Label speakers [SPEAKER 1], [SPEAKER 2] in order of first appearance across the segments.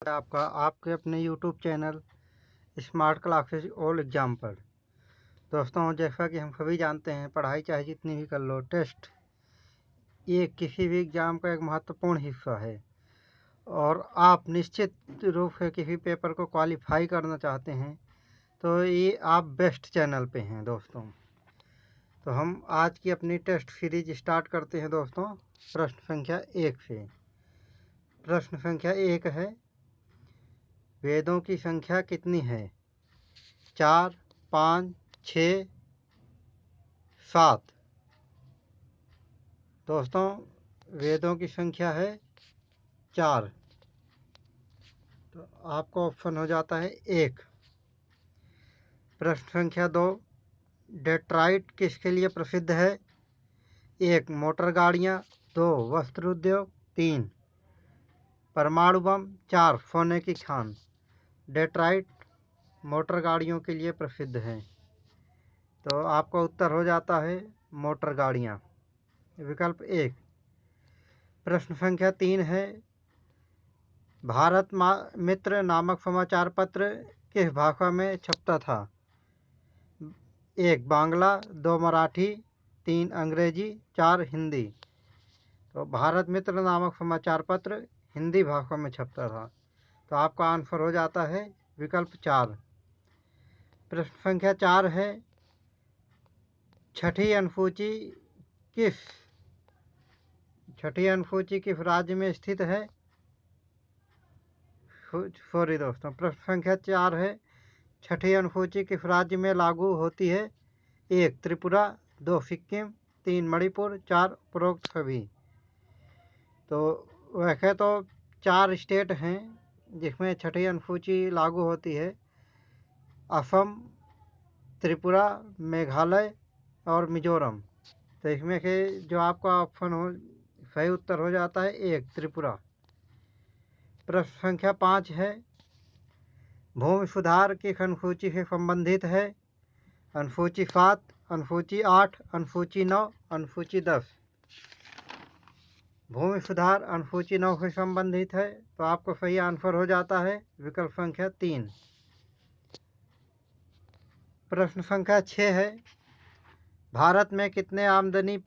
[SPEAKER 1] आपका आपके अपने YouTube channel smart classes all exam पर। दोस्तों, जैसा कि हम सभी जानते हैं, पढ़ाई चाहे जितनी भी कर लो, टेस्ट ये किसी भी एग्ज़ाम का एक महत्वपूर्ण हिस्सा है और आप निश्चित रूप से किसी पेपर को क्वालिफाई करना चाहते हैं तो ये आप बेस्ट चैनल पे हैं दोस्तों। तो हम आज की अपनी टेस्ट सीरीज स्टार्ट करते हैं दोस्तों, प्रश्न संख्या 1 से। प्रश्न संख्या 1 है, वेदों की संख्या कितनी है? 4, 5, 6, 7। दोस्तों, वेदों की संख्या है 4। तो आपका ऑप्शन हो जाता है 1। प्रश्न संख्या 2, डेट्रॉइट किसके लिए प्रसिद्ध है? 1, मोटर गाड़ियाँ, 2, वस्त्र उद्योग, 3, परमाणु बम, 4, सोने की खान। डेट्रॉइट मोटर गाड़ियों के लिए प्रसिद्ध है, तो आपका उत्तर हो जाता है मोटर गाड़ियाँ, विकल्प 1। प्रश्न संख्या 3 है, भारत मित्र नामक समाचार पत्र किस भाषा में छपता था? 1, बांग्ला, 2, मराठी, 3, अंग्रेजी, 4, हिंदी। तो भारत मित्र नामक समाचार पत्र हिंदी भाषा में छपता था, तो आपका आंसर हो जाता है विकल्प 4। प्रश्न संख्या 4 है, छठी अनुसूची किस राज्य में स्थित है? सॉरी दोस्तों, प्रश्न संख्या 4 है, छठी अनुसूची किस राज्य में लागू होती है? 1, त्रिपुरा, 2, सिक्किम, 3, मणिपुर, 4, उपरोक्त सभी। तो वैसे तो 4 स्टेट हैं जिसमें छठी अनुसूची लागू होती है, असम, त्रिपुरा, मेघालय और मिजोरम। तो इसमें से जो आपका ऑप्शन हो सही उत्तर हो जाता है 1, त्रिपुरा। प्रश्न संख्या 5 है, भूमि सुधार किस अनुसूची से संबंधित है? अनुसूची 7, अनुसूची 8, अनुसूची 9, अनुसूची 10। भूमि सुधार अनुसूची 9 से संबंधित है, तो आपको सही आंसर हो जाता है विकल्प संख्या 3। प्रश्न संख्या 6 है, भारत में किसने आमदनी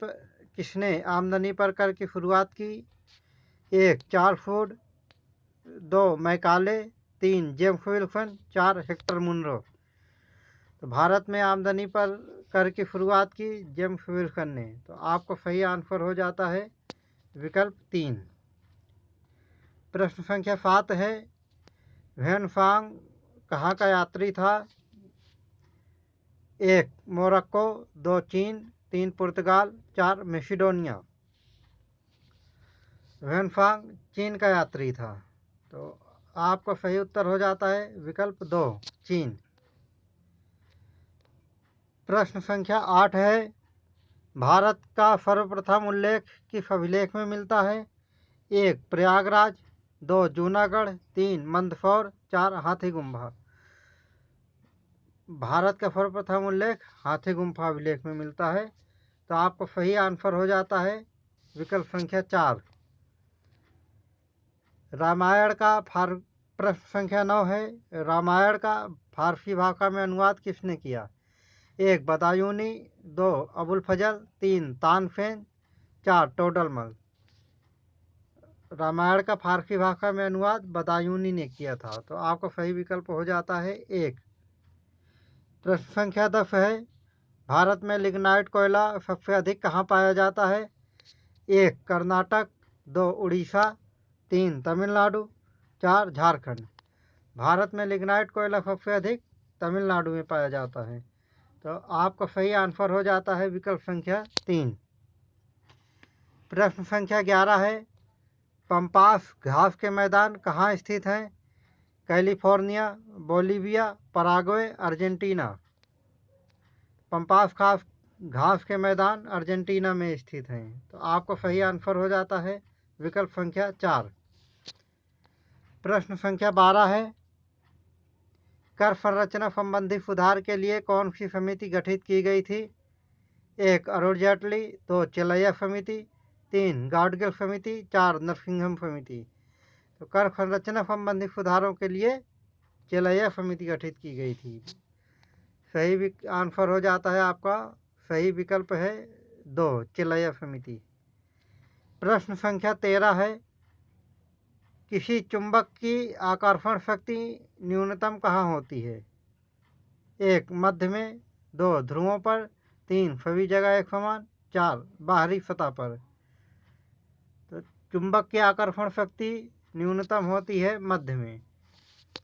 [SPEAKER 1] पर कर की शुरुआत की? 1, Charles Wood, 2, Macaulay, 3, James Wilson, 4, Hector Munro. तो भारत में आमदनी पर कर की शुरुआत की जेम्स विल्सन ने, तो आपको सही आंसर हो जाता है विकल्प 3। प्रश्न संख्या 7 है, ह्वेनसांग कहाँ का यात्री था? 1, मोरक्को, 2, चीन, 3, पुर्तगाल, 4, मैसिडोनिया। ह्वेनसांग चीन का यात्री था, तो आपका सही उत्तर हो जाता है विकल्प 2, चीन। प्रश्न संख्या 8 है, भारत का सर्वप्रथम उल्लेख किस अभिलेख में मिलता है? 1, प्रयागराज, 2, जूनागढ़, 3, मंदसौर, 4, हाथी गुम्फा। भारत का सर्वप्रथम उल्लेख हाथी गुम्फा अभिलेख में मिलता है, तो आपको सही आंसर हो जाता है विकल्प संख्या 4। रामायण का प्रश्न संख्या 9 है, रामायण का फारसी भाषा में अनुवाद किसने किया? 1, बदायूनी, 2, अबुल फजल, 3, तानसेन, 4, टोडरमल। रामायण का फारसी भाषा में अनुवाद बदायूनी ने किया था, तो आपका सही विकल्प हो जाता है 1। प्रश्न संख्या 10 है, भारत में लिग्नाइट कोयला सबसे अधिक कहाँ पाया जाता है? 1, कर्नाटक, 2, उड़ीसा, 3, तमिलनाडु, 4, झारखंड। भारत में लिग्नाइट कोयला सबसे अधिक तमिलनाडु में पाया जाता है, तो आपका सही आंसर हो जाता है विकल्प संख्या 3। प्रश्न संख्या 11 है, पंपास घास के मैदान कहाँ स्थित हैं? California, Bolivia, Paraguay, Argentina. Pampas घास के मैदान अर्जेंटीना में स्थित हैं, तो आपका सही आंसर हो जाता है विकल्प संख्या 4। प्रश्न संख्या 12 है, कर संरचना संबंधी सुधार के लिए कौन सी समिति गठित की गई थी? 1, अरुण जेटली, 2, चेलैया समिति, 3, गाडगिल समिति, 4, नरसिंघम समिति। तो कर संरचना संबंधी सुधारों के लिए चेलैया समिति गठित की गई थी। सही आंसर हो जाता है आपका, सही विकल्प है 2, चेलैया समिति। प्रश्न संख्या 13 है, किसी चुंबक की आकर्षण शक्ति न्यूनतम कहाँ होती है? 1, मध्य में, 2, ध्रुवों पर, 3, सभी जगह एक समान, 4, बाहरी सतह पर। तो चुंबक की आकर्षण शक्ति न्यूनतम होती है मध्य में,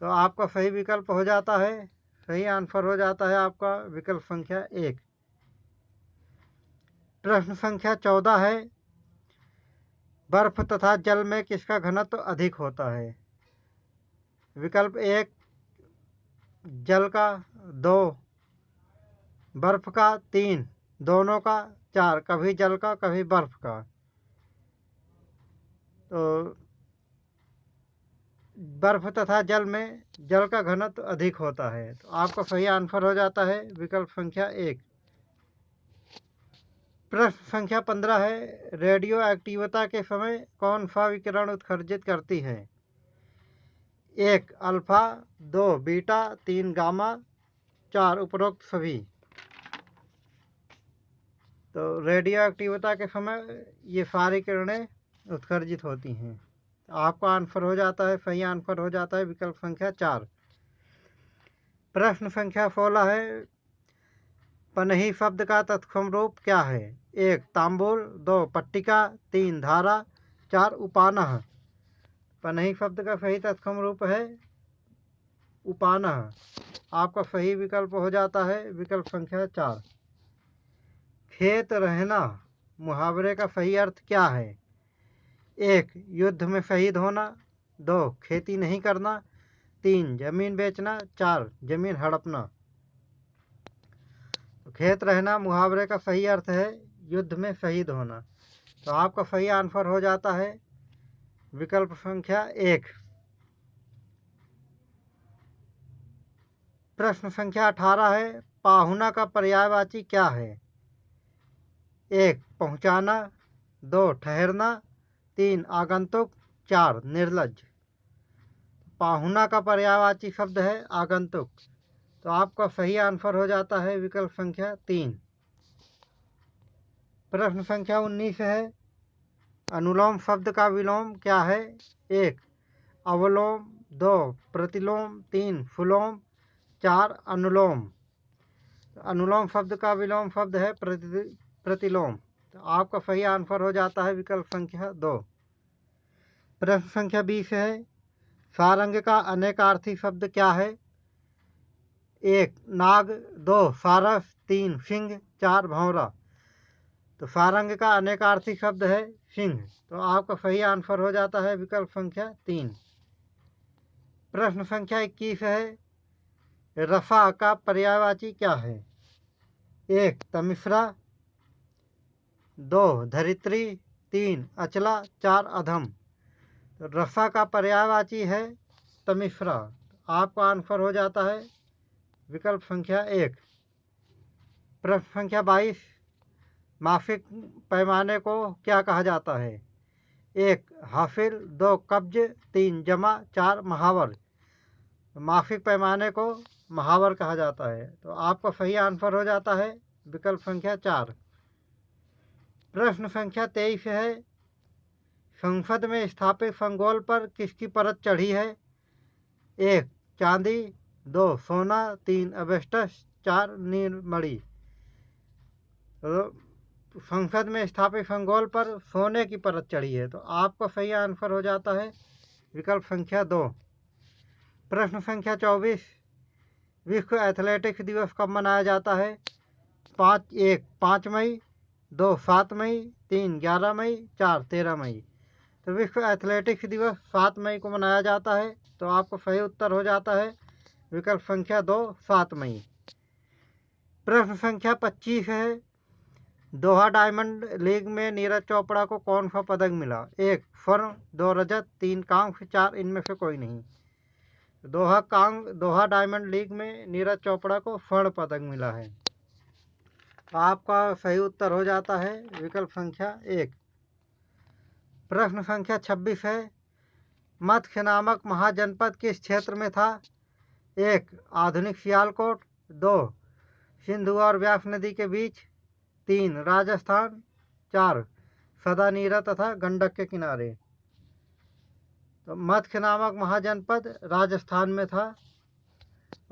[SPEAKER 1] तो आपका सही विकल्प हो जाता है, सही आंसर हो जाता है आपका विकल्प संख्या 1। प्रश्न संख्या 14 है, बर्फ तथा जल में किसका घनत्व अधिक होता है? विकल्प 1 जल का, 2 बर्फ का, 3 दोनों का, 4 कभी जल का कभी बर्फ का। तो बर्फ तथा जल में जल का घनत्व अधिक होता है, तो आपका सही आंसर हो जाता है विकल्प संख्या 1। प्रश्न संख्या 15 है, रेडियो एक्टिवता के समय कौन सा विकिरण उत्सर्जित करती है? 1 अल्फा, 2 बीटा, 3 गामा, 4 उपरोक्त सभी। तो रेडियो एक्टिवता के समय ये सारी किरणें उत्सर्जित होती हैं। आपका आंसर हो जाता है, सही आंसर हो जाता है विकल्प संख्या 4। प्रश्न संख्या 16 है, पनही शब्द का तत्सम रूप क्या है? 1 तांबूल, 2 पट्टिका, 3 धारा, 4 उपानह। पनही शब्द का सही तत्सम रूप है उपानह। आपका सही विकल्प हो जाता है विकल्प संख्या 4। खेत रहना मुहावरे का सही अर्थ क्या है? 1 युद्ध में शहीद होना, 2 खेती नहीं करना, 3 जमीन बेचना, 4 जमीन हड़पना। तो खेत रहना मुहावरे का सही अर्थ है युद्ध में शहीद होना, तो आपका सही आंसर हो जाता है विकल्प संख्या 1। प्रश्न संख्या 18 है, पाहुना का पर्यायवाची क्या है? 1 पहुंचाना, 2 ठहरना, 3 आगंतुक, 4 निर्लज। पाहुना का पर्यायवाची शब्द है आगंतुक, तो आपका सही आंसर हो जाता है विकल्प संख्या 3। प्रश्न संख्या 19 है, अनुलोम शब्द का विलोम क्या है? 1 अवलोम, 2 प्रतिलोम, 3 सुलोम, 4 अनुलोम। अनुलोम शब्द का विलोम शब्द है प्रतिलोम, तो आपका सही आंसर हो जाता है विकल्प संख्या 2। प्रश्न संख्या 20 है, सारंग का अनेकार्थी शब्द क्या है? 1 नाग, 2 सारस, 3 सिंह, 4 भंवरा। तो सारंग का अनेकार्थी शब्द है सिंह, तो आपका सही आंसर हो जाता है विकल्प संख्या 3। प्रश्न संख्या 21 है, रसा का पर्यायवाची क्या है? 1 तमिश्रा, 2 धरित्री, 3 अचला, 4 अधम। तो रसा का पर्यायवाची है तमिश्रा, आपका आंसर हो जाता है विकल्प संख्या 1। प्रश्न संख्या 22, माफिक पैमाने को क्या कहा जाता है? 1 हासिल, 2 कब्ज, 3 जमा, 4 महावर। माफिक पैमाने को महावर कहा जाता है, तो आपका सही आंसर हो जाता है विकल्प संख्या 4। प्रश्न संख्या 23 है, संसद में स्थापित संगोल पर किसकी परत चढ़ी है? 1 चांदी, 2 सोना, 3 एस्बेस्टस, 4 नीलमणि। तो संसद में स्थापित संगोल पर सोने की परत चढ़ी है, तो आपका सही आंसर हो जाता है विकल्प संख्या 2। प्रश्न संख्या 24, विश्व एथलेटिक्स दिवस कब मनाया जाता है? 1 5 मई, 2 7 मई, 3 11 मई, 4 13 मई। तो विश्व एथलेटिक्स दिवस 7 मई को मनाया जाता है, तो आपको सही उत्तर हो जाता है विकल्प संख्या 2 7 मई। प्रश्न संख्या 25 है, दोहा डायमंड लीग में नीरज चोपड़ा को कौन सा पदक मिला? 1 स्वर्ण, 2 रजत, 3 कांस्य, 4 इनमें से कोई नहीं। दोहा डायमंड लीग में नीरज चोपड़ा को स्वर्ण पदक मिला है, तो आपका सही उत्तर हो जाता है विकल्प संख्या 1। प्रश्न संख्या 26 है, मत्स्य नामक महाजनपद किस क्षेत्र में था? 1. आधुनिक सियालकोट। 2. सिंधु और व्यास नदी के बीच। 3. राजस्थान। 4. सदा नीरा तथा गंडक के किनारे। तो मत्स्य नामक महाजनपद राजस्थान में था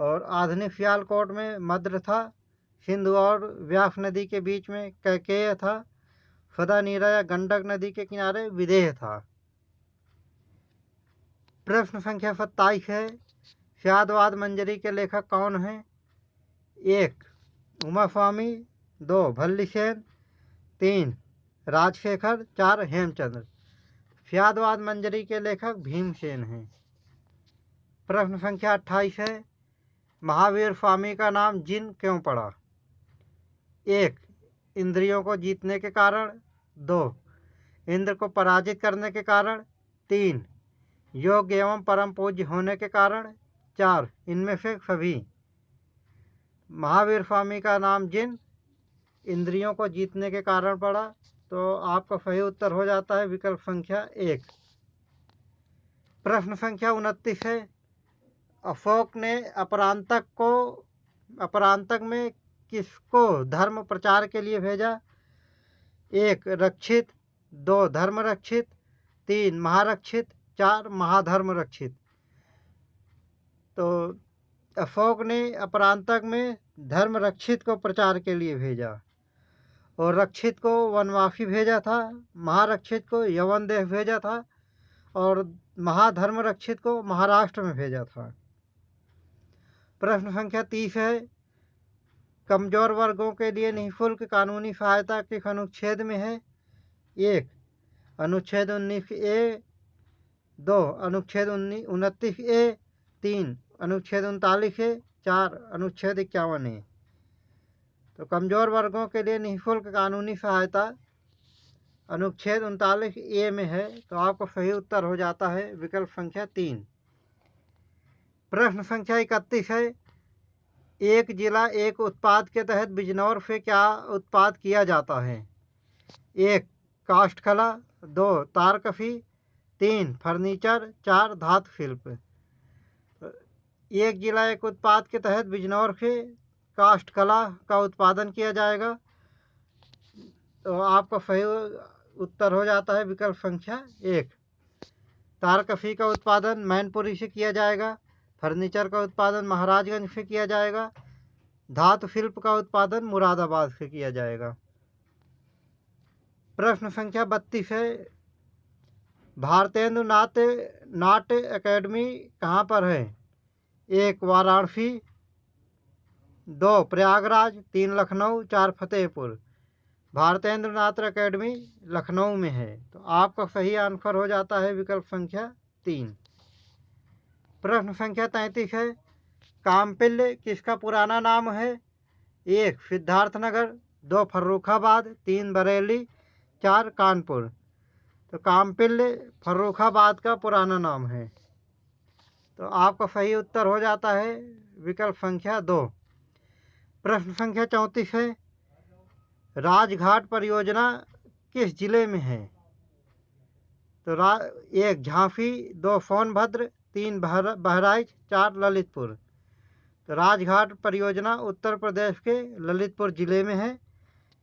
[SPEAKER 1] और आधुनिक सियालकोट में मद्र था। सिंधु और व्यास नदी के बीच में कैकेय था। सदा नीरा या गंडक नदी के किनारे विदेह था। प्रश्न संख्या 27 है, स्यादवाद मंजरी के लेखक कौन हैं? 1. उमा स्वामी। 2. भल्लीसेन। 3. राजशेखर। 4. हेमचंद्र। स्यादवाद मंजरी के लेखक भीमसेन हैं। प्रश्न संख्या 28 है, महावीर स्वामी का नाम जिन क्यों पड़ा? 1. इंद्रियों को जीतने के कारण। 2. इंद्र को पराजित करने के कारण। 3. योग्य एवं परम पूज्य होने के कारण। 4. इनमें से सभी। महावीर स्वामी का नाम जिन इंद्रियों को जीतने के कारण पड़ा, तो आपका सही उत्तर हो जाता है विकल्प संख्या 1। प्रश्न संख्या 29 है, अशोक ने अपरांतक में किसको धर्म प्रचार के लिए भेजा? 1. रक्षित। 2. धर्म रक्षित। 3. महारक्षित। 4. महाधर्म रक्षित। तो अशोक ने अपरांतक में धर्म रक्षित को प्रचार के लिए भेजा और रक्षित को वनवासी भेजा था, महारक्षित को यवन देश भेजा था और महाधर्म रक्षित को महाराष्ट्र में भेजा था। प्रश्न संख्या 30 है, कमजोर वर्गों के लिए निःशुल्क कानूनी सहायता किस अनुच्छेद में है? 1. अनुच्छेद 19A। 2. अनुच्छेद 29A। 3. अनुच्छेद 39A। 4. अनुच्छेद 51A। तो कमजोर वर्गों के लिए निःशुल्क कानूनी सहायता अनुच्छेद 39A में है, तो आपको सही उत्तर हो जाता है विकल्प संख्या 3। प्रश्न संख्या 31 है, एक जिला एक उत्पाद के तहत बिजनौर से क्या उत्पाद किया जाता है? 1. काष्ठकला। 2. तारकसी। 3. फर्नीचर। 4. धातु शिल्प। एक जिला एक उत्पाद के तहत बिजनौर से काष्ठकला का उत्पादन किया जाएगा, तो आपका सही उत्तर हो जाता है विकल्प संख्या 1। तारकसी का उत्पादन मैनपुरी से किया जाएगा। फर्नीचर का उत्पादन महाराजगंज से किया जाएगा। धातु शिल्प का उत्पादन मुरादाबाद से किया जाएगा। प्रश्न संख्या 32 है, भारतेंदु नाट्य अकेडमी कहाँ पर है? 1. वाराणसी। 2. प्रयागराज। 3. लखनऊ। 4. फतेहपुर। भारतेंद्र नाथ अकेडमी लखनऊ में है, तो आपका सही आंसर हो जाता है विकल्प संख्या 3। प्रश्न संख्या 33 है, कामपिल्य किसका पुराना नाम है? 1. सिद्धार्थनगर। 2. फर्रुखाबाद। 3. बरेली। 4. कानपुर। तो कामपिल्य फर्रुखाबाद का पुराना नाम है, तो आपका सही उत्तर हो जाता है विकल्प संख्या 2। प्रश्न संख्या 34 है, राजघाट परियोजना किस जिले में है? तो 1. झांसी। 2. सोनभद्र। 3. बहराइच। 4. ललितपुर। तो राजघाट परियोजना उत्तर प्रदेश के ललितपुर जिले में है।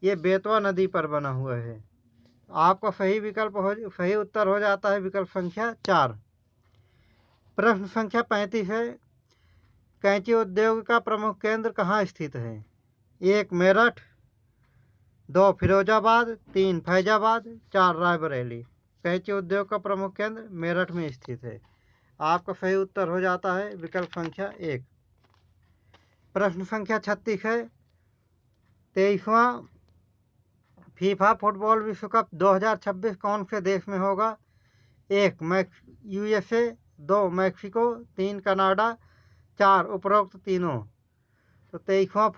[SPEAKER 1] ये बेतवा नदी पर बना हुआ है। आपका सही उत्तर हो जाता है विकल्प संख्या 4। प्रश्न संख्या 35 है, कैंची उद्योग का प्रमुख केंद्र कहाँ स्थित है? 1. मेरठ। 2. फिरोजाबाद। 3. फैजाबाद। 4. रायबरेली। कैंची उद्योग का प्रमुख केंद्र मेरठ में स्थित है। आपका सही उत्तर हो जाता है विकल्प संख्या 1। प्रश्न संख्या 36 है, 23वां फीफा फुटबॉल विश्व कप 2026 कौन से देश में होगा? 1. USA। 2. मैक्सिको। 3. कनाडा। 4. उपरोक्त तीनों। तो 23वां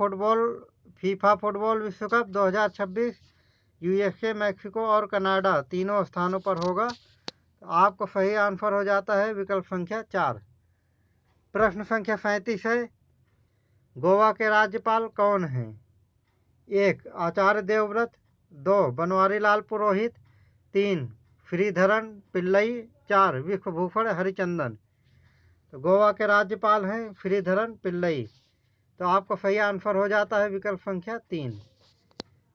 [SPEAKER 1] फीफा फुटबॉल विश्व कप 2026 USA, मैक्सिको और कनाडा तीनों स्थानों पर होगा, तो आपको सही आंसर हो जाता है विकल्प संख्या 4। प्रश्न संख्या 37 है, गोवा के राज्यपाल कौन हैं? 1. आचार्य देवव्रत। 2. बनवारी लाल पुरोहित। 3. श्रीधरन पिल्लई। 4 विश्व भूषण हरिचंदन। तो गोवा के राज्यपाल हैं श्रीधरन पिल्लई। तो आपका सही आंसर हो जाता है विकल्प संख्या 3।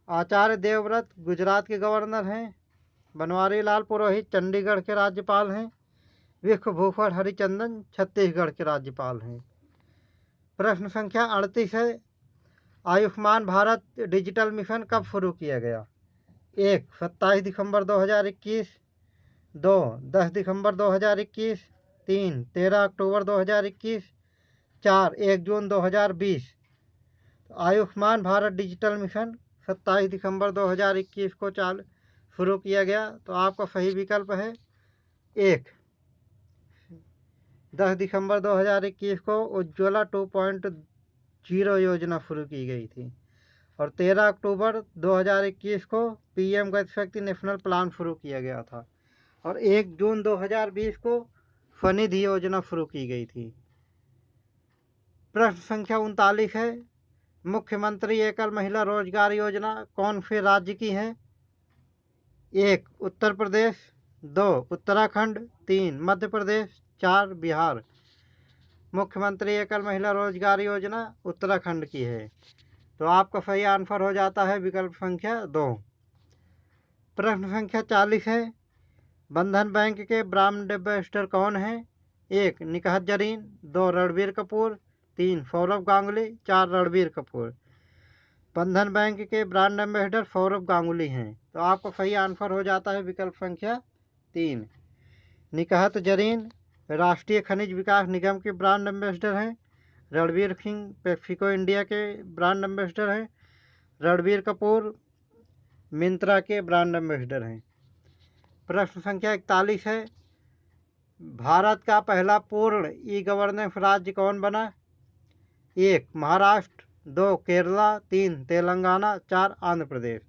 [SPEAKER 1] आचार्य देवव्रत गुजरात के गवर्नर हैं। बनवारी लाल पुरोहित चंडीगढ़ के राज्यपाल हैं। विश्व भूषण हरिचंदन छत्तीसगढ़ के राज्यपाल हैं। प्रश्न संख्या 38 है, आयुष्मान भारत डिजिटल मिशन कब शुरू किया गया? 1 27 दिसंबर 2021, 2 10 दिसंबर 2021, 3 13 अक्टूबर 2021, 4 1 जून 2020। आयुष्मान भारत डिजिटल मिशन 27 दिसंबर 2021 को शुरू किया गया। तो आपका सही विकल्प है 1 10 दिसंबर 2021 को उज्ज्वला 2.0 योजना शुरू की गई थी और 13 अक्टूबर 2021 को पीएम गति शक्ति नेशनल प्लान शुरू किया गया था और 1 जून 2020 को स्वनिधि योजना शुरू की गई थी। प्रश्न संख्या 39 है, मुख्यमंत्री एकल महिला रोजगार योजना कौन से राज्य की है? 1 उत्तर प्रदेश, 2 उत्तराखंड, 3 मध्य प्रदेश, 4 बिहार। मुख्यमंत्री एकल महिला रोजगार योजना उत्तराखंड की है। तो आपका सही आंसर हो जाता है विकल्प संख्या 2। प्रश्न संख्या 40 है, बंधन बैंक के ब्रांड एम्बेसडर कौन है? 1 निकहत जरीन, 2 रणबीर कपूर, 3 सौरभ गांगुली, 4 रणबीर कपूर। बंधन बैंक के ब्रांड एम्बेसडर सौरभ गांगुली हैं। तो आपका सही आंसर हो जाता है विकल्प संख्या 3। निकहत जरीन राष्ट्रीय खनिज विकास निगम के ब्रांड एम्बेसडर हैं। रणबीर सिंह पेप्सिको इंडिया के ब्रांड एम्बेसडर हैं। रणबीर कपूर मिंत्रा के ब्रांड एम्बेसडर हैं। प्रश्न संख्या 41 है, भारत का पहला पूर्ण ई गवर्नेंस राज्य कौन बना? 1 महाराष्ट्र, 2 केरला, 3 तेलंगाना, 4 आंध्र प्रदेश।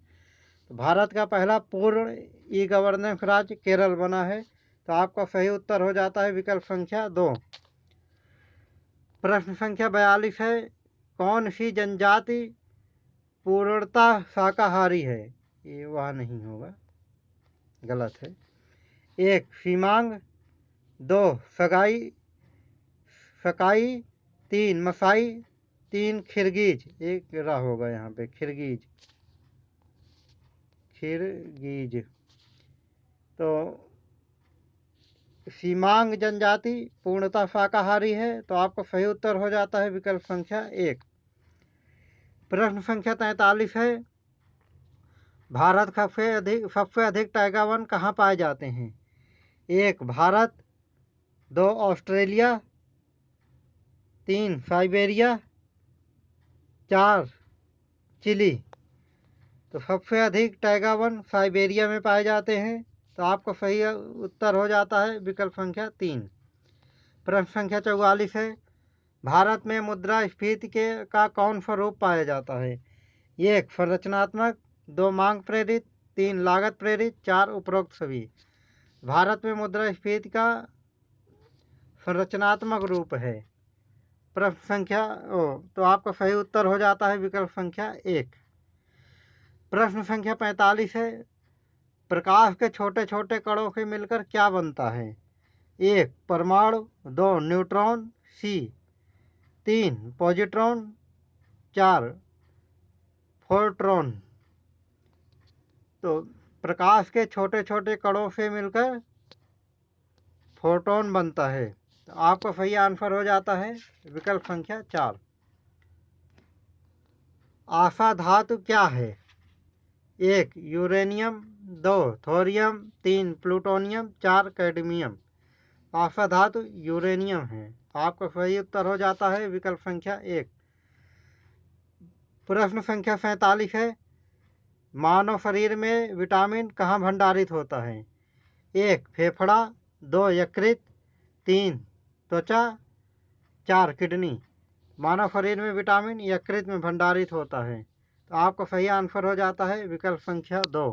[SPEAKER 1] भारत का पहला पूर्ण ई गवर्नेंस राज्य केरल बना है। तो आपका सही उत्तर हो जाता है विकल्प संख्या 2। प्रश्न संख्या 42 है, कौन सी जनजाति पूर्णतः शाकाहारी है? ये वह नहीं होगा, गलत है। 1 सीमांग, 2 सकाई, 3 मसाई, 3 खिरगीज। एक रहा होगा यहाँ पे, खिरगीज। तो सीमांग जनजाति पूर्णतः शाकाहारी है। तो आपका सही उत्तर हो जाता है विकल्प संख्या 1। प्रश्न संख्या 43 है, भारत का सबसे अधिक टाइगर वन कहाँ पाए जाते हैं? 1 भारत, 2 ऑस्ट्रेलिया, 3 साइबेरिया, 4 चिली। तो सबसे अधिक टाइगर वन साइबेरिया में पाए जाते हैं। तो आपका सही उत्तर हो जाता है विकल्प संख्या 3। प्रश्न संख्या 44 है, भारत में मुद्रास्फीति का कौन सा रूप पाया जाता है? 1 संरचनात्मक, 2 मांग प्रेरित, 3 लागत प्रेरित, 4 उपरोक्त सभी। भारत में मुद्रास्फीति का संरचनात्मक रूप है। प्रश्न संख्या तो आपका सही उत्तर हो जाता है विकल्प संख्या 1। प्रश्न संख्या 45 है, प्रकाश के छोटे छोटे कणों से मिलकर क्या बनता है? 1 परमाणु, 2 न्यूट्रॉन, सी 3 पॉजिट्रॉन, 4 फोर्ट्रॉन। तो प्रकाश के छोटे छोटे कणों से मिलकर फोटोन बनता है। तो आपका सही आंसर हो जाता है विकल्प संख्या 4। आशा धातु क्या है? 1 यूरेनियम, 2 थोरियम, 3 प्लूटोनियम, 4 कैडमियम। आशा धातु यूरेनियम है। आपका सही उत्तर हो जाता है विकल्प संख्या 1। प्रश्न संख्या 47 है, मानव शरीर में विटामिन कहाँ भंडारित होता है? 1 फेफड़ा, 2 यकृत, 3 त्वचा, 4 किडनी। मानव शरीर में विटामिन यकृत में भंडारित होता है। तो आपका सही आंसर हो जाता है विकल्प संख्या 2।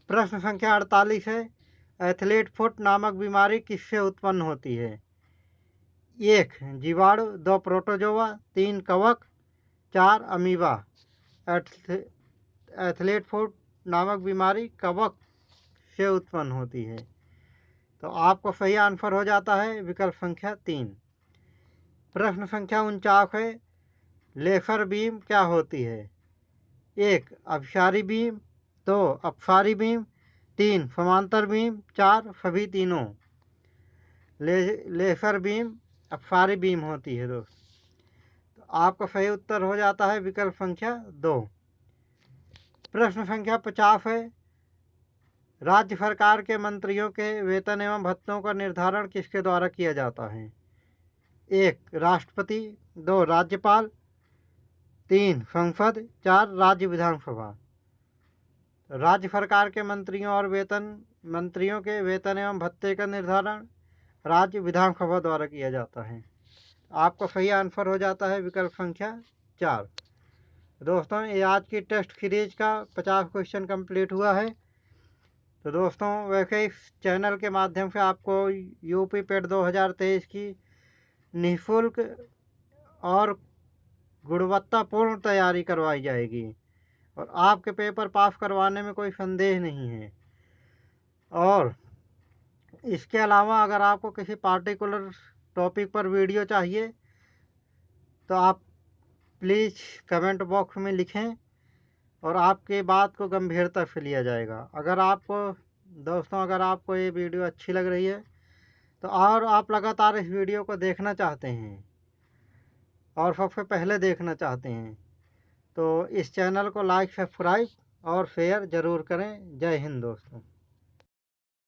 [SPEAKER 1] प्रश्न संख्या 48 है, एथलीट फुट नामक बीमारी किससे उत्पन्न होती है? 1 जीवाणु, 2 प्रोटोजोआ, 3 कवक, 4 अमीबा। एथलीट फुट नामक बीमारी कवक से उत्पन्न होती है। तो आपको सही आंसर हो जाता है विकल्प संख्या 3। प्रश्न संख्या 49 है, लेसर बीम क्या होती है? 1 अपसारी बीम, 2 अपसारी बीम, 3 समांतर बीम, 4 सभी तीनों। लेसर बीम अपसारी बीम होती है दोस्त। तो आपका सही उत्तर हो जाता है विकल्प संख्या 2। प्रश्न संख्या 50 है, राज्य सरकार के मंत्रियों के वेतन एवं भत्तों का निर्धारण किसके द्वारा किया जाता है? 1 राष्ट्रपति, 2 राज्यपाल, 3 संसद, 4 राज्य विधानसभा। राज्य सरकार के मंत्रियों के वेतन एवं भत्ते का निर्धारण राज्य विधानसभा द्वारा किया जाता है। आपका सही आंसर हो जाता है विकल्प संख्या 4। दोस्तों, ये आज की टेस्ट सीरीज का 50 क्वेश्चन कंप्लीट हुआ है। तो दोस्तों, वैसे इस चैनल के माध्यम से आपको यूपी पेट 2023 की निःशुल्क और गुणवत्तापूर्ण तैयारी करवाई जाएगी और आपके पेपर पास करवाने में कोई संदेह नहीं है। और इसके अलावा अगर आपको किसी पार्टिकुलर टॉपिक पर वीडियो चाहिए तो आप प्लीज़ कमेंट बॉक्स में लिखें और आपकी बात को गंभीरता से लिया जाएगा। अगर आपको ये वीडियो अच्छी लग रही है तो और आप लगातार इस वीडियो को देखना चाहते हैं और सबसे पहले देखना चाहते हैं तो इस चैनल को लाइक, सब्सक्राइब और शेयर ज़रूर करें। जय हिंद दोस्तों।